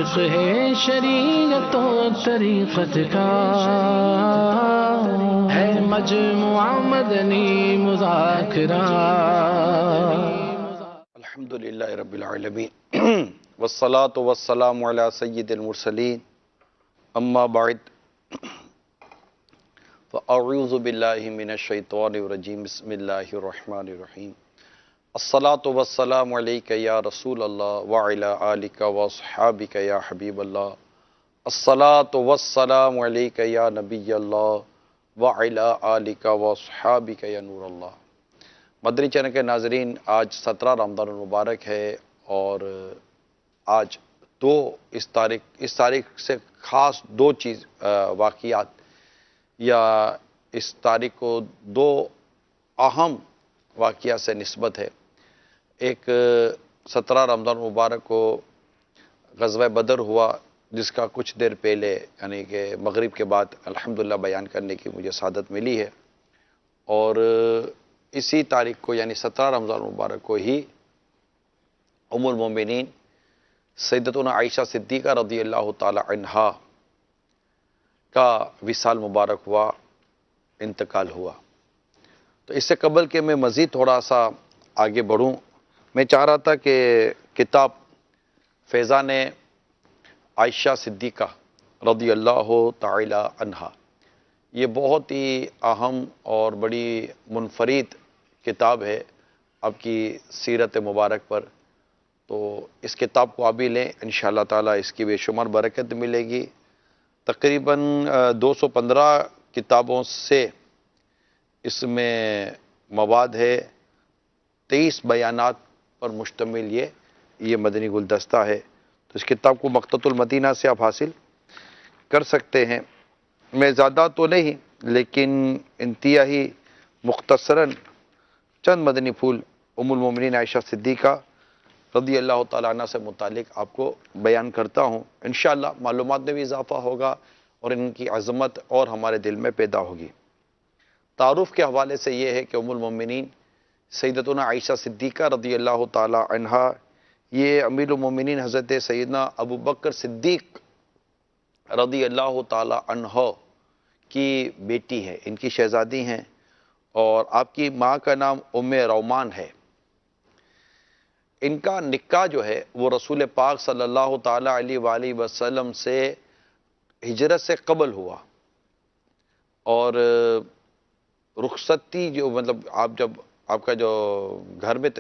عشق ہے شریعت و طریقت کا، ہے مجموعہ مدنی مذاکرہ۔ الحمدللہ رب العالمین والصلاة والسلام علی سید المرسلین، اما بعد فاعوذ باللہ من الشیطان الرجیم، بسم اللہ الرحمن الرحیم۔ الصلاة والسلام علیک یا رسول اللہ وعلی آلک واصحابک یا حبیب اللہ۔ الصلاة والسلام علیک یا نبی اللہ وعلی آلک واصحابک یا نور اللہ۔ مدنی چینل کے ناظرین، آج 17 رمضان المبارک ہے اور آج اس تاریخ سے خاص دو واقعات یا اس تاریخ کو دو اہم واقعات سے نسبت ہے۔ ایک 17 رمضان المبارک کو غزوہ بدر ہوا، جس کا کچھ دیر پہلے یعنی کہ مغرب کے بعد الحمدللہ بیان کرنے کی مجھے سعادت ملی ہے، اور اسی تاریخ کو یعنی 17 رمضان المبارک کو ہی ام المومنین سیدتنا عائشہ صدیقہ رضی اللہ تعالی عنہا کا وصال مبارک ہوا، انتقال ہوا۔ تو اس سے قبل کہ میں مزید تھوڑا سا آگے بڑھوں، میں چاہ رہا تھا کہ کتاب فیضان عائشہ صدیقہ رضی اللہ تعالی عنہا، یہ بہت ہی اہم اور بڑی منفرد کتاب ہے آپ کی سیرت مبارک پر۔ تو اس کتاب کو آپ بھی لیں، انشاءاللہ تعالی اس کی بے شمار برکت ملے گی۔ تقریباً 215 کتابوں سے اس میں مواد ہے، 23 بیانات پر مشتمل یہ مدنی گلدستہ ہے۔ تو اس کتاب کو مکتبۃ المدینہ سے آپ حاصل کر سکتے ہیں۔ میں زیادہ تو نہیں لیکن انتہائی مختصراً چند مدنی پھول ام المومنین عائشہ صدیقہ رضی اللہ تعالیٰ عنہ سے متعلق آپ کو بیان کرتا ہوں۔ انشاءاللہ معلومات میں بھی اضافہ ہوگا اور ان کی عظمت اور ہمارے دل میں پیدا ہوگی۔ تعارف کے حوالے سے یہ ہے کہ ام المومنین سیدتنا عائشہ صدیقہ رضی اللہ تعالیٰ عنہا یہ امیر المومنین حضرت سیدنا ابو بکر صدیق رضی اللہ تعالیٰ عنہ کی بیٹی ہے، ان کی شہزادی ہیں، اور آپ کی ماں کا نام ام رومان ہے۔ ان کا نکاح جو ہے وہ رسول پاک صلی اللہ تعالیٰ علیہ وآلہ وسلم سے ہجرت سے قبل ہوا، اور رخصتی جو جب آپ کا جو گھر میں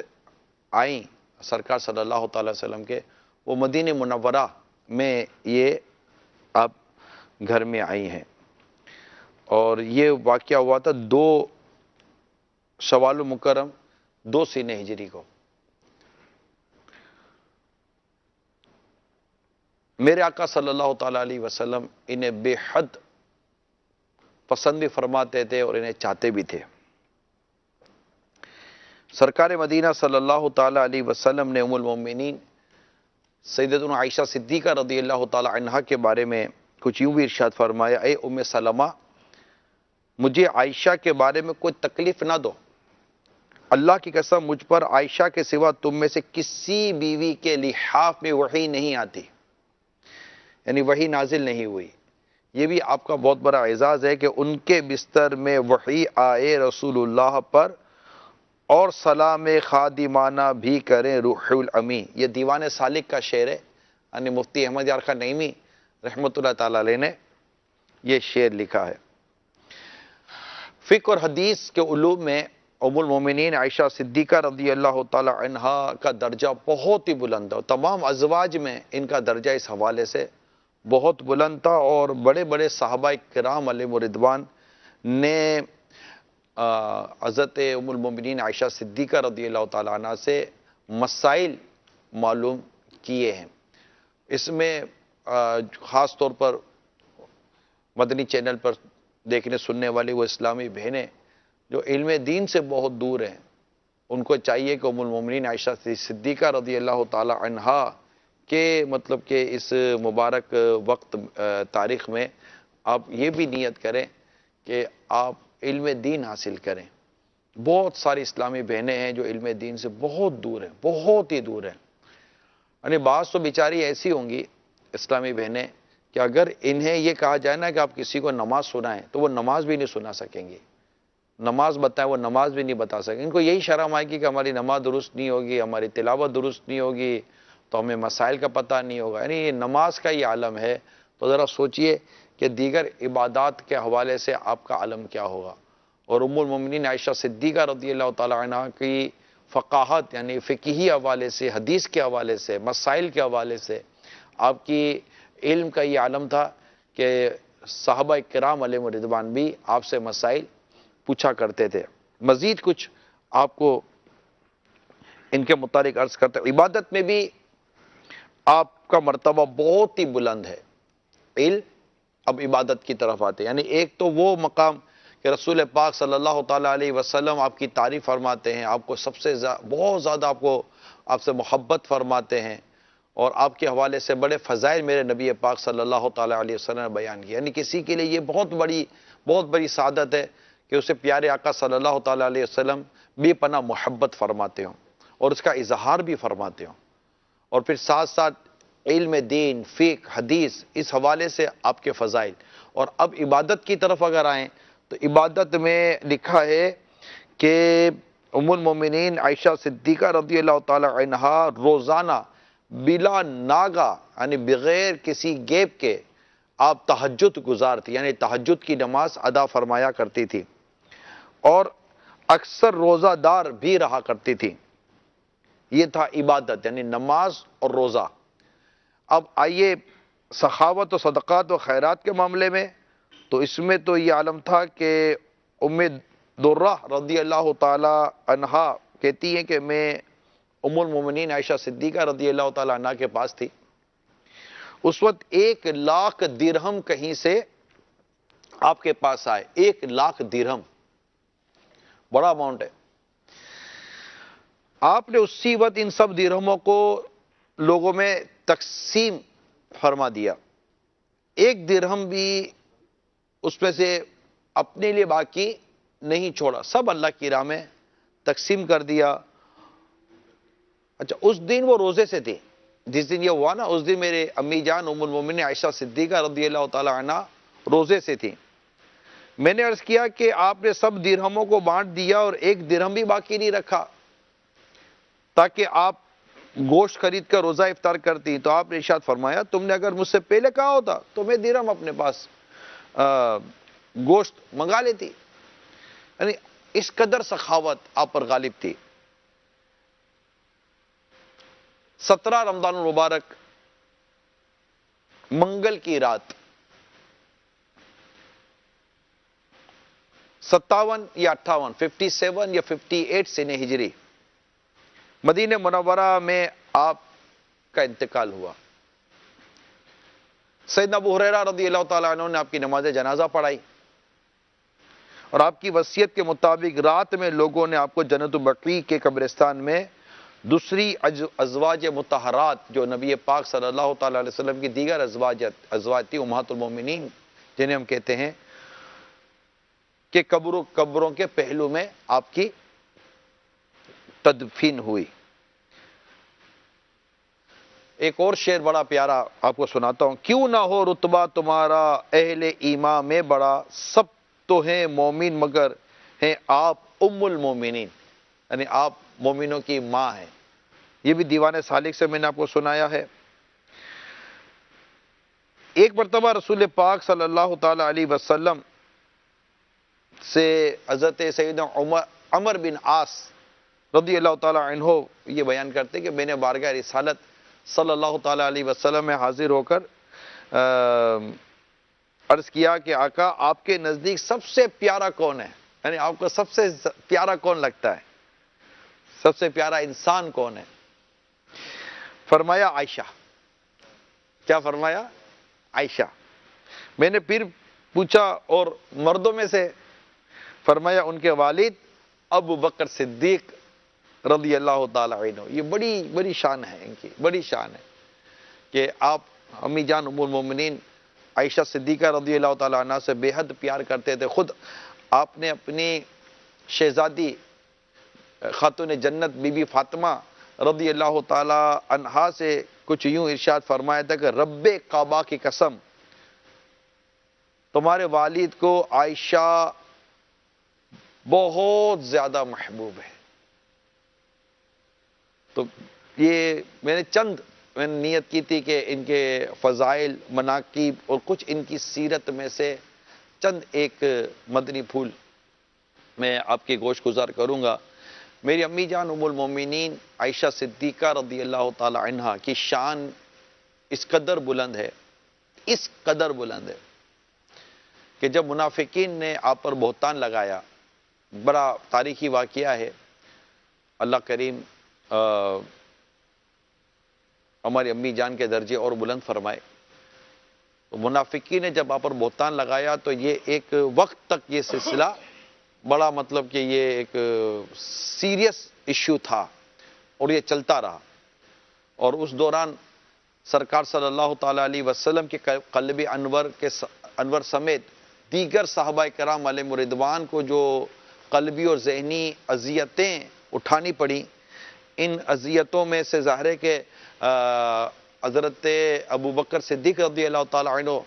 آئیں سرکار صلی اللہ تعالیٰ وسلم کے، وہ مدینہ منورہ میں یہ آپ گھر میں آئی ہیں، اور یہ واقعہ ہوا تھا 2 شوال مکرم 2 سینہ ہجری کو۔ میرے آقا صلی اللہ تعالیٰ علیہ وسلم انہیں بے حد پسند بھی فرماتے تھے اور انہیں چاہتے بھی تھے۔ سرکار مدینہ صلی اللہ تعالیٰ علیہ وسلم نے ام المومنین سیدتنا عائشہ صدیقہ رضی اللہ تعالیٰ عنہا کے بارے میں کچھ یوں بھی ارشاد فرمایا، اے ام سلمہ، مجھے عائشہ کے بارے میں کوئی تکلیف نہ دو، اللہ کی قسم مجھ پر عائشہ کے سوا تم میں سے کسی بیوی کے لحاف میں وحی نہیں آتی، یعنی وحی نازل نہیں ہوئی۔ یہ بھی آپ کا بہت بڑا اعزاز ہے کہ ان کے بستر میں وحی آئے رسول اللہ پر، اور سلام خادمانہ بھی کریں روح الامین۔ یہ دیوان سالک کا شعر ہے، یعنی مفتی احمد یار خان نعیمی رحمۃ اللہ تعالیٰ علیہ نے یہ شعر لکھا ہے۔ فقہ اور حدیث کے علوم میں ام المومنین عائشہ صدیقہ رضی اللہ تعالیٰ عنہا کا درجہ بہت ہی بلند ہے، تمام ازواج میں ان کا درجہ اس حوالے سے بہت بلند تھا، اور بڑے بڑے صحابہ کرام علیہم رضوان نے حضرت ام المومنین عائشہ صدیقہ رضی اللہ تعالیٰ عنہ سے مسائل معلوم کیے ہیں۔ اس میں خاص طور پر مدنی چینل پر دیکھنے سننے والی وہ اسلامی بہنیں جو علم دین سے بہت دور ہیں، ان کو چاہیے کہ ام المومنین عائشہ صدیقہ رضی اللہ تعالیٰ عنہا کہ اس مبارک وقت تاریخ میں آپ یہ بھی نیت کریں کہ آپ علم دین حاصل کریں۔ بہت ساری اسلامی بہنیں ہیں جو علم دین سے بہت دور ہیں، بہت ہی دور ہیں، یعنی بعض تو بیچاری ایسی ہوں گی اسلامی بہنیں کہ اگر انہیں یہ کہا جائے نا کہ آپ کسی کو نماز سنائیں تو وہ نماز بھی نہیں سنا سکیں گے، نماز بتائیں وہ نماز بھی نہیں بتا سکیں. ان کو یہی شرم آئے گی کہ ہماری نماز درست نہیں ہوگی، ہماری تلاوت درست نہیں ہوگی، تو ہمیں مسائل کا پتہ نہیں ہوگا. یعنی یہ نماز کا یہ عالم ہے، تو ذرا سوچئے کہ دیگر عبادات کے حوالے سے آپ کا عالم کیا ہوگا. اور ام المومنین عائشہ صدیقہ رضی اللہ تعالی عنہ کی فقاہت، یعنی فقہی حوالے سے، حدیث کے حوالے سے، مسائل کے حوالے سے آپ کی علم کا یہ عالم تھا کہ صحابہ کرام علیہم رضوان بھی آپ سے مسائل پوچھا کرتے تھے. مزید کچھ آپ کو ان کے متعلق عرض کرتے ہیں. عبادت میں بھی آپ کا مرتبہ بہت ہی بلند ہے. علم اب عبادت کی طرف آتے، یعنی ایک تو وہ مقام کہ رسول پاک صلی اللہ تعالیٰ علیہ وسلم آپ کی تعریف فرماتے ہیں، آپ کو سب سے بہت زیادہ آپ سے محبت فرماتے ہیں، اور آپ کے حوالے سے بڑے فضائل میرے نبی پاک صلی اللہ تعالیٰ علیہ وسلم نے بیان کیا. یعنی کسی کے لیے یہ بہت بڑی سعادت ہے کہ اسے پیارے آقا صلی اللہ تعالیٰ علیہ وسلم بے پناہ محبت فرماتے ہوں اور اس کا اظہار بھی فرماتے ہوں. اور پھر ساتھ ساتھ علم دین، فقہ، حدیث، اس حوالے سے آپ کے فضائل. اور اب عبادت کی طرف اگر آئیں تو عبادت میں لکھا ہے کہ ام المومنین عائشہ صدیقہ رضی اللہ تعالی عنہا روزانہ بلا ناگا، یعنی بغیر کسی گیپ کے آپ تہجد گزارتی، یعنی تہجد کی نماز ادا فرمایا کرتی تھی، اور اکثر روزہ دار بھی رہا کرتی تھی. یہ تھا عبادت، یعنی نماز اور روزہ. اب آئیے سخاوت و صدقات و خیرات کے معاملے میں، تو اس میں تو یہ عالم تھا کہ ام درہ رضی اللہ تعالی عنہا کہتی ہیں کہ میں ام المومنین عائشہ صدیقہ رضی اللہ تعالی عنہ کے پاس تھی. اس وقت 1,00,000 درہم کہیں سے آپ کے پاس آئے. 1,00,000 درہم بڑا اماؤنٹ ہے. آپ نے اسی وقت ان سب درہموں کو لوگوں میں تقسیم فرما دیا. 1 درہم بھی اس میں سے اپنے لیے باقی نہیں چھوڑا، سب اللہ کی راہ میں تقسیم کر دیا. اچھا، اس دن وہ روزے سے تھی. جس دن یہ ہوا نا، اس دن میرے امی جان ام المومنین عائشہ صدیقہ رضی اللہ تعالی عنہ روزے سے تھی. میں نے عرض کیا کہ آپ نے سب درہموں کو بانٹ دیا اور 1 درہم بھی باقی نہیں رکھا تاکہ آپ گوشت خرید کر روزہ افطار کرتی. تو آپ نے ارشاد فرمایا تم نے اگر مجھ سے پہلے کہا ہوتا تو میں درہم اپنے پاس گوشت منگا لیتی. یعنی اس قدر سخاوت آپ پر غالب تھی. 17 رمضان المبارک منگل کی رات 57 یا 58 57 یا 58 سنہ ہجری مدینہ منورہ میں آپ کا انتقال ہوا. سیدنا ابو ہریرہ رضی اللہ تعالیٰ عنہ نے آپ کی نماز جنازہ پڑھائی، اور آپ کی وصیت کے مطابق رات میں لوگوں نے آپ کو جنت البقیع کے قبرستان میں دوسری ازواج مطہرات جو نبی پاک صلی اللہ تعالیٰ علیہ وسلم کی دیگر ازواج تھی، امہات المومنین جنہیں ہم کہتے ہیں، کہ قبروں کے پہلو میں آپ کی تدفین ہوئی. ایک اور شعر بڑا پیارا آپ کو سناتا ہوں. کیوں نہ ہو رتبہ تمہارا اہل ایمان میں بڑا، سب تو ہیں مومن مگر ہیں آپ ام المومنین، یعنی آپ مومنوں کی ماں ہیں. یہ بھی دیوان سالک سے میں نے آپ کو سنایا ہے. ایک مرتبہ رسول پاک صلی اللہ تعالی علیہ وسلم سے حضرت سیدنا عمر بن عاص رضی اللہ تعالی عنہ یہ بیان کرتے کہ میں نے بارگاہ رسالت صلی اللہ تعالی علیہ وسلم میں حاضر ہو کر عرض کیا کہ آقا آپ کے نزدیک سب سے پیارا کون ہے، یعنی آپ کو سب سے پیارا کون لگتا ہے، سب سے پیارا انسان کون ہے؟ فرمایا عائشہ. کیا فرمایا؟ عائشہ. میں نے پھر پوچھا اور مردوں میں سے؟ فرمایا ان کے والد ابو بکر صدیق رضی اللہ تعالی عنہ. یہ بڑی شان ہے، ان کی بڑی شان ہے کہ آپ امی جان ام المومنین عائشہ صدیقہ رضی اللہ تعالی عنہ سے بے حد پیار کرتے تھے. خود آپ نے اپنی شہزادی خاتون جنت بی بی فاطمہ رضی اللہ تعالی عنہا سے کچھ یوں ارشاد فرمایا تھا کہ رب کعبہ کی قسم تمہارے والد کو عائشہ بہت زیادہ محبوب ہے. تو یہ میں نے نیت کی تھی کہ ان کے فضائل، مناقب اور کچھ ان کی سیرت میں سے چند ایک مدنی پھول میں آپ کی گوش گزار کروں گا. میری امی جان ام المومنین عائشہ صدیقہ رضی اللہ تعالی عنہا کی شان اس قدر بلند ہے کہ جب منافقین نے آپ پر بہتان لگایا، بڑا تاریخی واقعہ ہے، اللہ کریم ہماری امی جان کے درجے اور بلند فرمائے. تو منافقین نے جب آپ پر بہتان لگایا تو یہ ایک وقت تک یہ سلسلہ بڑا کہ یہ ایک سیریس ایشو تھا اور یہ چلتا رہا. اور اس دوران سرکار صلی اللہ تعالی علیہ وسلم کے قلب انور سمیت دیگر صحابہ کرام علیہ رضوان کو جو قلبی اور ذہنی اذیتیں اٹھانی پڑیں، ان اذیتوں میں سے ظاہر ہے کہ حضرت ابو بکر صدیق رضی اللہ تعالی عنہ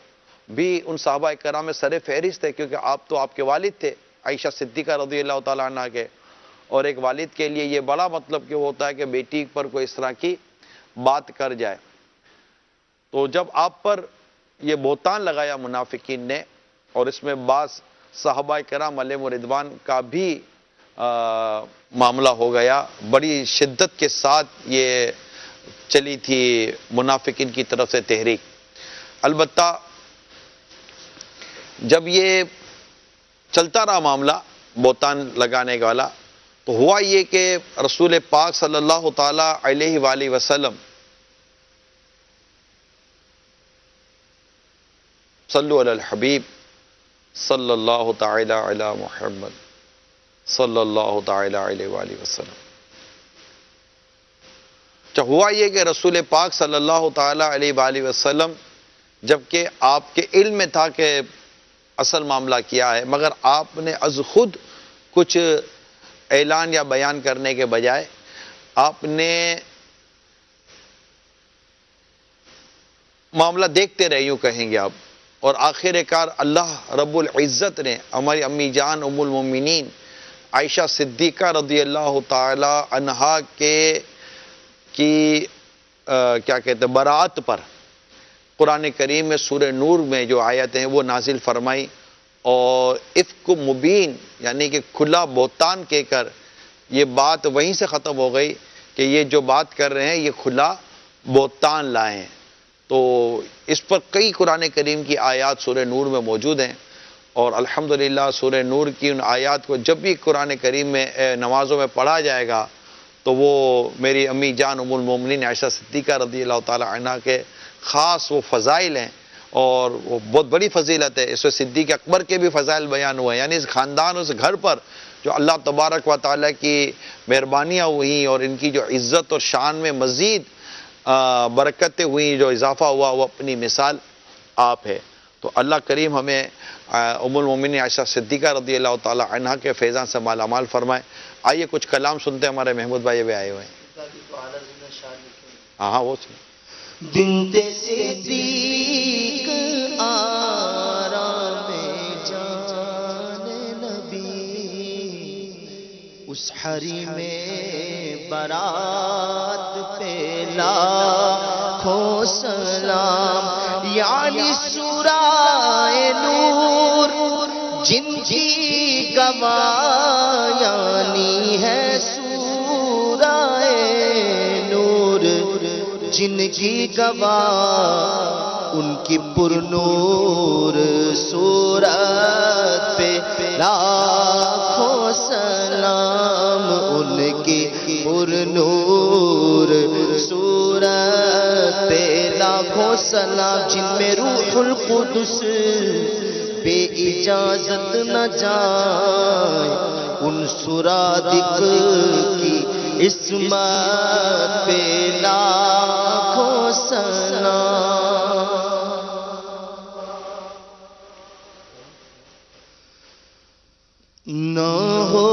بھی ان صحابہ کرام میں سر فہرست ہے، کیونکہ آپ کے والد تھے عائشہ صدیقہ رضی اللہ تعالی عنہ کے. اور ایک والد کے لیے یہ بڑا کہ ہوتا ہے کہ بیٹی پر کوئی اس طرح کی بات کر جائے. تو جب آپ پر یہ بہتان لگایا منافقین نے، اور اس میں بعض صحابہ کرام علیہ رضوان کا بھی معاملہ ہو گیا، بڑی شدت کے ساتھ یہ چلی تھی منافقین کی طرف سے تحریک. البتہ جب یہ چلتا رہا معاملہ بہتان لگانے والا، تو ہوا یہ کہ رسول پاک صلی اللہ تعالی علیہ وآلہ وسلم صلو علی الحبیب صلی اللہ تعالی علی محمد صلی اللہ تعالی علیہ وآلہ وسلم. ہوا یہ کہ رسول پاک صلی اللہ تعالی علیہ وآلہ وسلم جبکہ آپ کے علم میں تھا کہ اصل معاملہ کیا ہے، مگر آپ نے از خود کچھ اعلان یا بیان کرنے کے بجائے آپ نے معاملہ دیکھتے رہے، یوں کہیں گے آپ. اور آخر کار اللہ رب العزت نے ہماری امی جان ام المومنین عائشہ صدیقہ رضی اللہ تعالی عنہا کی کیا کہتے ہیں برات پر قرآن کریم میں سورہ نور میں جو آیتیں ہیں وہ نازل فرمائی، اور افک مبین یعنی کہ کھلا بہتان کہہ کر یہ بات وہیں سے ختم ہو گئی کہ یہ جو بات کر رہے ہیں یہ کھلا بہتان لائے ہیں. تو اس پر کئی قرآن کریم کی آیات سورہ نور میں موجود ہیں، اور الحمدللہ سورہ نور کی ان آیات کو جب بھی قرآن کریم میں نمازوں میں پڑھا جائے گا تو وہ میری امی جان ام المومنین عائشہ صدیقہ رضی اللہ تعالی عنہ کے خاص وہ فضائل ہیں، اور وہ بہت بڑی فضیلت ہے. اس میں صدیق اکبر کے بھی فضائل بیان ہوئے ہیں، یعنی اس خاندان اس گھر پر جو اللہ تبارک و تعالیٰ کی مہربانیاں ہوئیں اور ان کی جو عزت اور شان میں مزید برکتیں ہوئیں، جو اضافہ ہوا، وہ اپنی مثال آپ ہے. تو اللہ کریم ہمیں ام المومنین عائشہ صدیقہ رضی اللہ تعالی عنہ کے فیضان سے مالا مال فرمائے. آئیے کچھ کلام سنتے ہیں، ہمارے محمود بھائی بھی آئے ہوئے ہیں. ہاں وہ سن. بنت صدیق آرام جان نبی، اس حریم برات پہ لاکھوں سلام. یعنی سورہ نور جن کی گواہ یعنی ہے سورہ نور جن کی گواہ ان کی پرنور صورت پہ لاکھوں سلام. ان کی پرنور صورت پہ لاکھوں سلام. جن میں روح القدس بے اجازت نہ جائے، ان سرادق کی عصمت پہ لاکھوں سلام. نہ ہو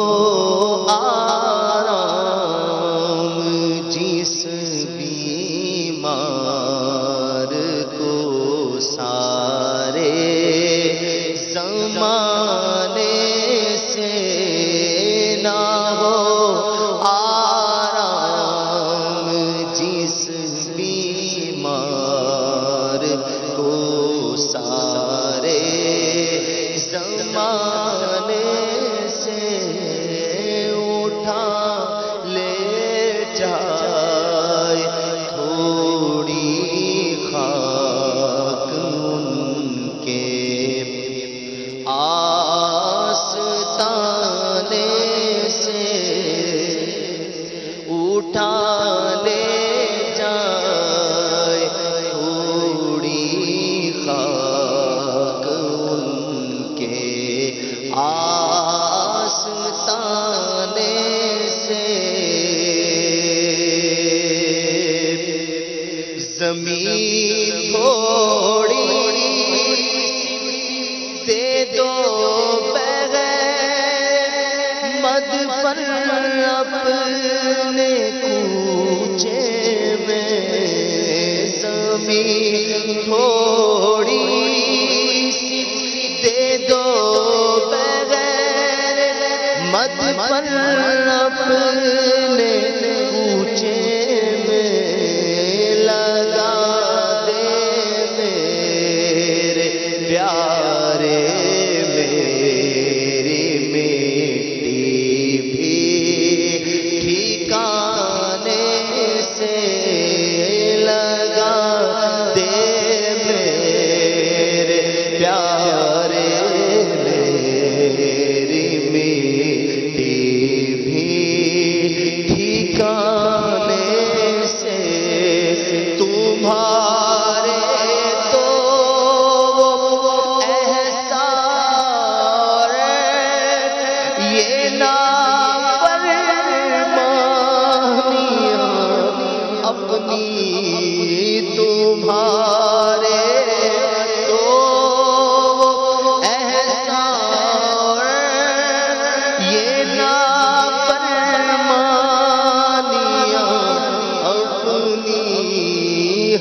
آرام جس بیمار تھوڑی سی دے دو بغیر مد پر اپنے کوچے میں لگا دے میرے پیارے میری مٹی بھی ٹھکانے سے لگا دے میرے پیارے میری مٹی بھی ٹھکانے سے تمہارے تو احسان یہ نافرمانیاں اپنی تمہارے تو احسان یہ نافرمانیاں اپنی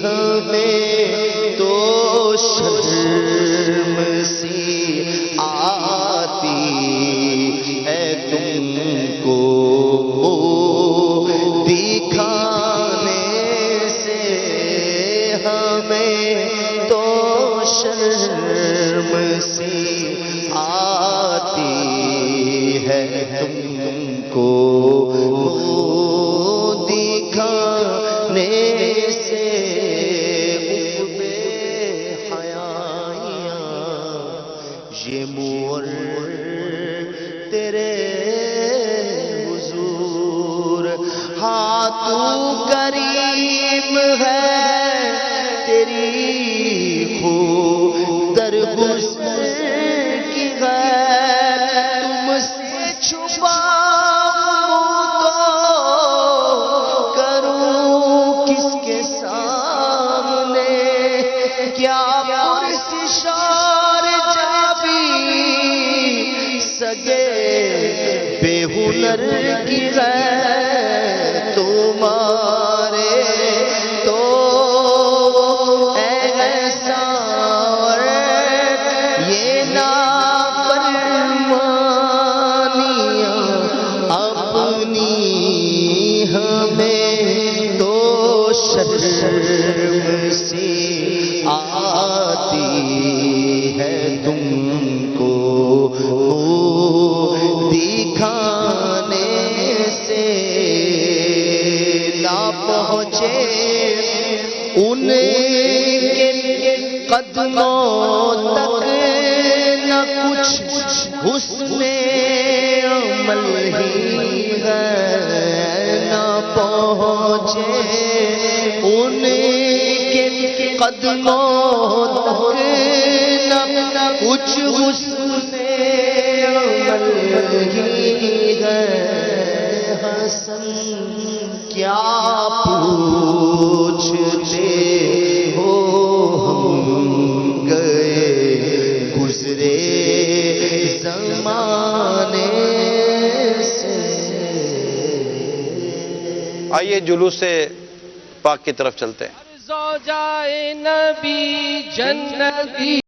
ہمیں تو شرم سی آتی ہے تم کو دکھانے سے ہمیں تو شرم سی آتی ہے تم کو دکھانے سے حیائیاں یہ مور تیرے حضور ہاں تو کریم ہے تیری خود درگزر کی غیر تم سے چھپاؤں تو کروں کس کے سامنے کیا پرسشار جابی سگے بے ہنر کی غیر تمہارے تو احسان یہ نافرمانیاں اپنی ہمیں تو شرم سی آتی ہے تم کو دکھانے سے نہ پہنچے ان کے قدموں تک نہ کچھ حسن عمل ہی ہے نہ پہنچے ان کے قدموں تک نہ کچھ حسن عمل ہی ہے حسن کیا پوچھتے ہو ہم گئے گزرے زمانے سے. آئیے جلوس پاک کی طرف چلتے ہیں. زوجائے نبی جنتی